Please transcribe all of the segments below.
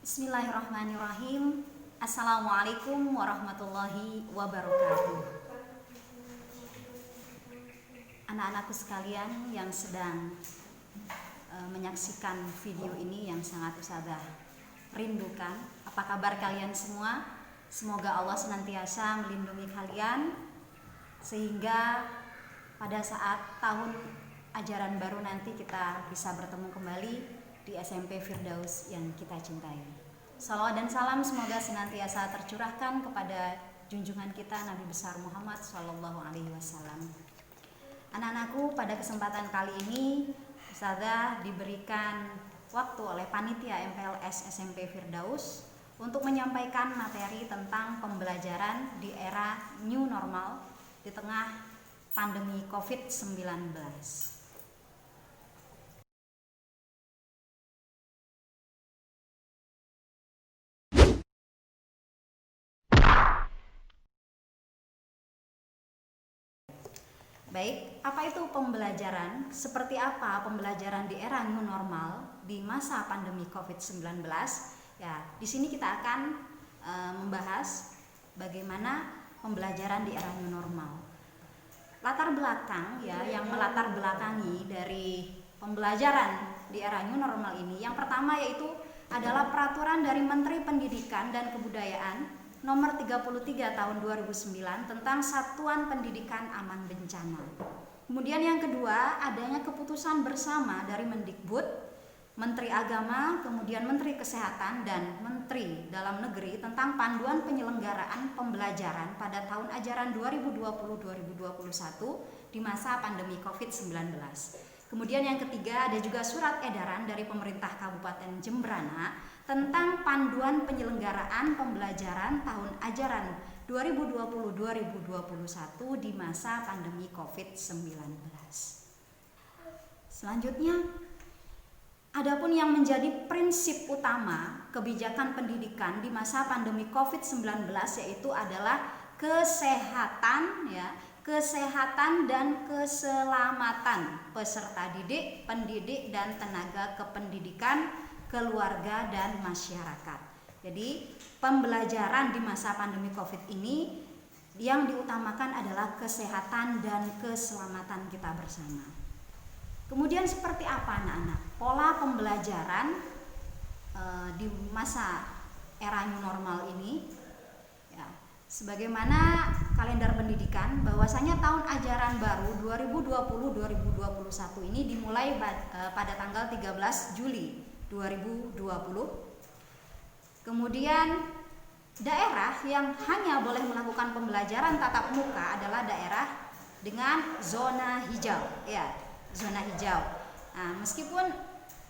Bismillahirrahmanirrahim. Assalamualaikum warahmatullahi wabarakatuh. Anak-anakku sekalian yang sedang menyaksikan video ini yang sangat ustazah rindukan, apa kabar kalian semua? Semoga Allah senantiasa melindungi kalian sehingga pada saat tahun ajaran baru nanti kita bisa bertemu kembali di SMP Firdaus yang kita cintai. Salawat dan salam semoga senantiasa tercurahkan kepada junjungan kita Nabi besar Muhammad SAW. Anak-anakku, pada kesempatan kali ini ustazah diberikan waktu oleh panitia MPLS SMP Firdaus untuk menyampaikan materi tentang pembelajaran di era new normal di tengah pandemi COVID-19. Baik, apa itu pembelajaran? Seperti apa pembelajaran di era new normal di masa pandemi COVID-19? Ya, di sini kita akan membahas bagaimana pembelajaran di era new normal. Latar belakang ya yang melatar belakangi dari pembelajaran di era new normal ini, yang pertama yaitu adalah peraturan dari Menteri Pendidikan dan Kebudayaan nomor 33 tahun 2009 tentang Satuan Pendidikan Aman Bencana. Kemudian yang kedua, adanya keputusan bersama dari Mendikbud, Menteri Agama, kemudian Menteri Kesehatan dan Menteri Dalam Negeri tentang panduan penyelenggaraan pembelajaran pada tahun ajaran 2020-2021 di masa pandemi COVID-19. Kemudian yang ketiga, ada juga surat edaran dari pemerintah Kabupaten Jembrana tentang panduan penyelenggaraan pembelajaran tahun ajaran 2020-2021 di masa pandemi COVID-19. Selanjutnya, adapun yang menjadi prinsip utama kebijakan pendidikan di masa pandemi COVID-19 yaitu adalah kesehatan ya, kesehatan dan keselamatan peserta didik, pendidik dan tenaga kependidikan, keluarga dan masyarakat. Jadi pembelajaran di masa pandemi COVID ini yang diutamakan adalah kesehatan dan keselamatan kita bersama. Kemudian seperti apa anak-anak pola pembelajaran di masa era new normal ini? Ya, sebagaimana kalender pendidikan bahwasanya tahun ajaran baru 2020-2021 ini dimulai pada tanggal 13 Juli 2020. Kemudian daerah yang hanya boleh melakukan pembelajaran tatap muka adalah daerah dengan zona hijau ya, zona hijau. Nah, meskipun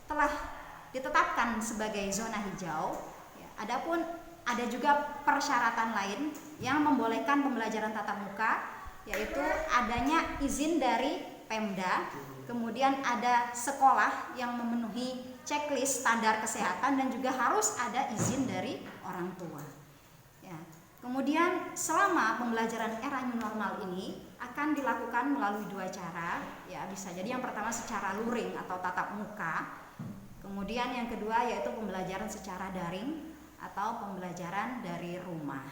telah ditetapkan sebagai zona hijau ya, adapun ada juga persyaratan lain yang membolehkan pembelajaran tatap muka, yaitu adanya izin dari Pemda, kemudian ada sekolah yang memenuhi checklist standar kesehatan dan juga harus ada izin dari orang tua. Ya. Kemudian selama pembelajaran era new normal ini akan dilakukan melalui dua cara, ya bisa jadi yang pertama secara luring atau tatap muka, kemudian yang kedua yaitu pembelajaran secara daring atau pembelajaran dari rumah.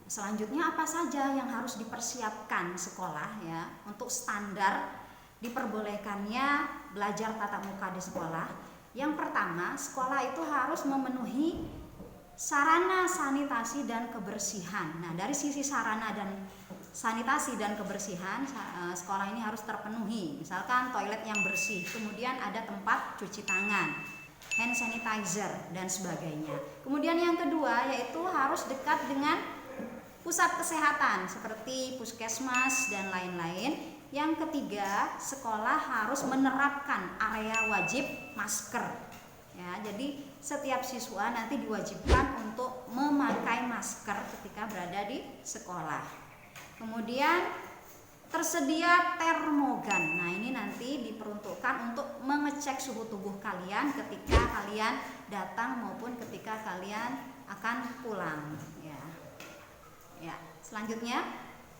Selanjutnya apa saja yang harus dipersiapkan sekolah ya untuk standar diperbolehkannya belajar tatap muka di sekolah? Yang pertama, sekolah itu harus memenuhi sarana sanitasi dan kebersihan. Nah, dari sisi sarana dan sanitasi dan kebersihan, sekolah ini harus terpenuhi. Misalkan toilet yang bersih, kemudian ada tempat cuci tangan, hand sanitizer dan sebagainya. Kemudian yang kedua yaitu harus dekat dengan pusat kesehatan seperti puskesmas dan lain-lain. Yang ketiga, sekolah harus menerapkan area wajib masker. Ya, jadi setiap siswa nanti diwajibkan untuk memakai masker ketika berada di sekolah. Kemudian tersedia termogan. Nah, ini nanti diperuntukkan untuk mengecek suhu tubuh kalian ketika kalian datang maupun ketika kalian akan pulang. Ya. Selanjutnya,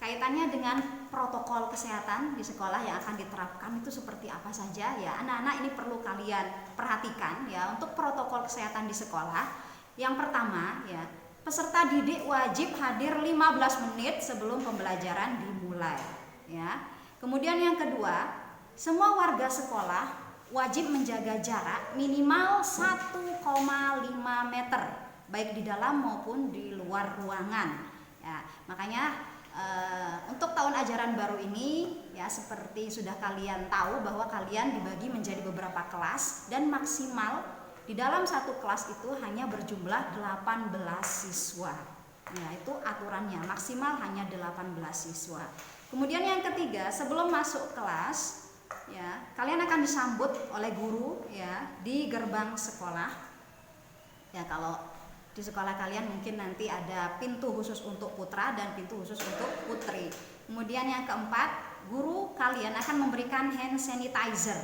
kaitannya dengan protokol kesehatan di sekolah yang akan diterapkan itu seperti apa saja ya. Anak-anak ini perlu kalian perhatikan ya untuk protokol kesehatan di sekolah. Yang pertama ya, peserta didik wajib hadir 15 menit sebelum pembelajaran dimulai ya. Kemudian yang kedua, semua warga sekolah wajib menjaga jarak minimal 1,5 meter baik di dalam maupun di luar ruangan ya. Makanya untuk tahun ajaran baru ini ya, seperti sudah kalian tahu bahwa kalian dibagi menjadi beberapa kelas dan maksimal di dalam satu kelas itu hanya berjumlah 18 siswa ya, itu aturannya, maksimal hanya 18 siswa. Kemudian yang ketiga, sebelum masuk kelas ya, kalian akan disambut oleh guru ya di gerbang sekolah ya. Kalau di sekolah kalian mungkin nanti ada pintu khusus untuk putra dan pintu khusus untuk putri. Kemudian yang keempat, guru kalian akan memberikan hand sanitizer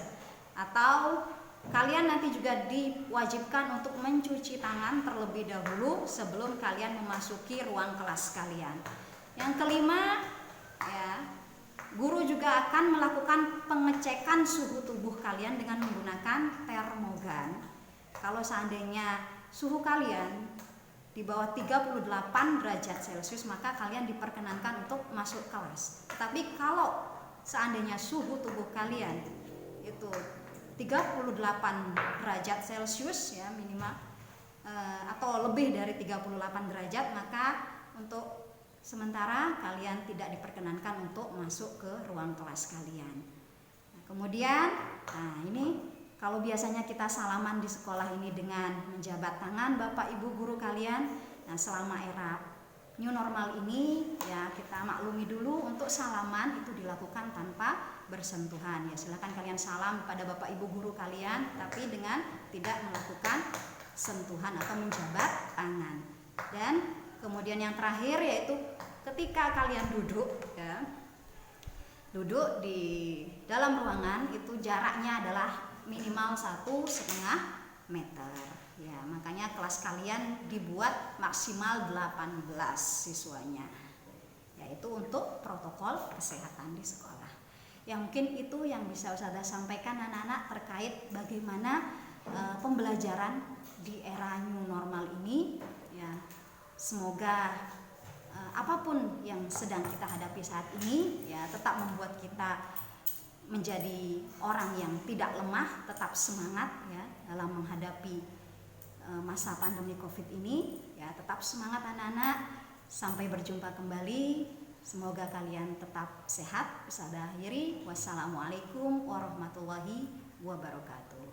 atau kalian nanti juga diwajibkan untuk mencuci tangan terlebih dahulu sebelum kalian memasuki ruang kelas kalian. Yang kelima ya, guru juga akan melakukan pengecekan suhu tubuh kalian dengan menggunakan termogan. Kalau seandainya suhu kalian di bawah 38 derajat Celcius maka kalian diperkenankan untuk masuk kelas. Tapi kalau seandainya suhu tubuh kalian itu 38 derajat Celcius ya minimal atau lebih dari 38 derajat, maka untuk sementara kalian tidak diperkenankan untuk masuk ke ruang kelas kalian. Nah, kemudian ini kalau biasanya kita salaman di sekolah ini dengan menjabat tangan Bapak Ibu guru kalian, nah selama era new normal ini ya kita maklumi dulu untuk salaman itu dilakukan tanpa bersentuhan ya. Silakan kalian salam pada Bapak Ibu guru kalian tapi dengan tidak melakukan sentuhan atau menjabat tangan. Dan kemudian yang terakhir yaitu ketika kalian duduk ya, duduk di dalam ruangan itu jaraknya adalah minimal 1,5 meter ya. Makanya kelas kalian dibuat maksimal 18 siswanya, yaitu untuk protokol kesehatan di sekolah. Ya mungkin itu yang bisa Ustazah sampaikan anak-anak terkait bagaimana pembelajaran di era new normal ini ya. Semoga apapun yang sedang kita hadapi saat ini ya tetap membuat kita menjadi orang yang tidak lemah, tetap semangat ya dalam menghadapi masa pandemi Covid ini ya. Tetap semangat anak-anak, sampai berjumpa kembali. Semoga kalian tetap sehat. Ustazah akhiri, wassalamualaikum warahmatullahi wabarakatuh.